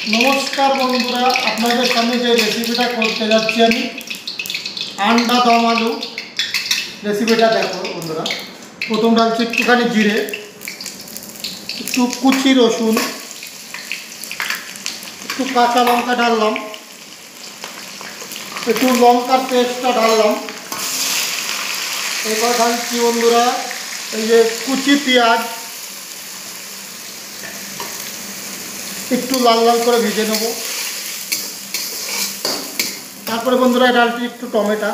नमस्कार बंधुरा আপনাদের সামনে যে রেসিপিটা করতে যাচ্ছি আমি अंडा दम आलू রেসিপিটা দেখো বন্ধুরা। প্রথম ডালছি একটুখানি জিরে, একটু কুচি রসুন, একটু কাঁচা লঙ্কা ঢাললাম, একটু লঙ্কার পেস্টটা ঢাললাম। এবার ঢালছি বন্ধুরা এই যে কুচি পেঁয়াজ, একটু লাল লাল করে ভেজে নেব। তারপরে বন্ধুরা ডালটি একটু টমেটো,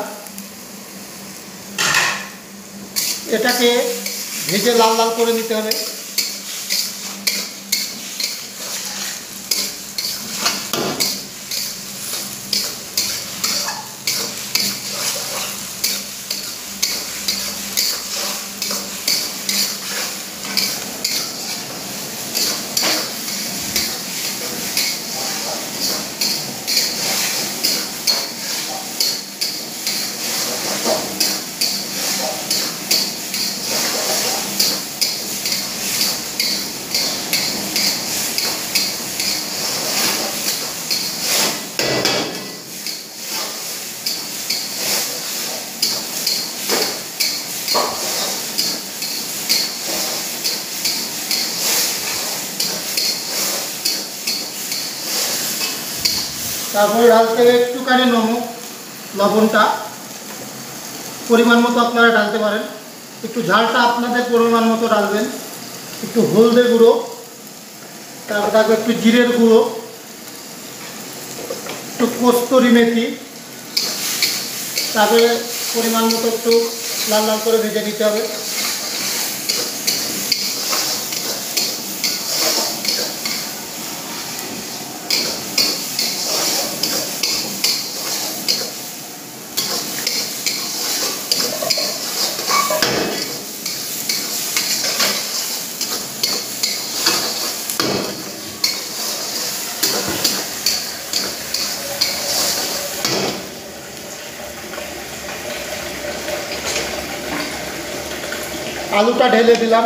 এটাকে ভেজে লাল লাল করে নিতে হবে। তারপরে ঢালতে হবে একটুখানি নমক, লবণটা পরিমাণ মতো আপনারা ঢালতে পারেন। একটু ঝালটা আপনাদের পরিমাণ মতো ঢালবেন। একটু হলদে গুঁড়ো, তারপর থাকবে একটু জিরের গুঁড়ো, একটু কস্তুরি মেথি, তারপরে পরিমাণ মতো একটু লাল লাল করে ভেজে নিতে হবে। আলুটা ঢেলে দিলাম।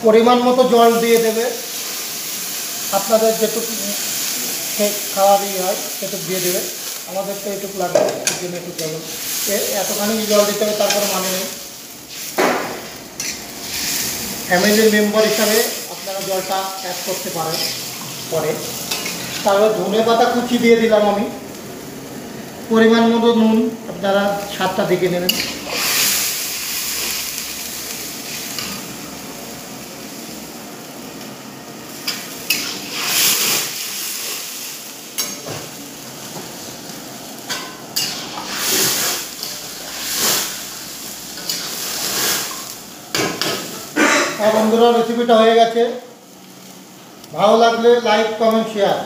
পরিমাণ মতো জল দিয়ে দেবে, আপনাদের যেটুকু খাওয়ারই হয় সেটুকু দিয়ে দেবে। আমাদের তো এটুকু লাগবে, এর জন্য একটু জল, এতখানি জল দিতে হবে, তারপরে মানে নেই। ফ্যামিলির মেম্বার হিসাবে আপনারা জলটা অ্যাড করতে পারেন পরে। তারপরে ধনে পাতা কুচি দিয়ে দিলাম আমি। পরিমাণ মতো নুন আপনারা স্বাদটা দেখে নেবেন। বন্ধুরা রেসিপিটা হয়ে গেছে। ভালো লাগলে লাইক, কমেন্ট, শেয়ার।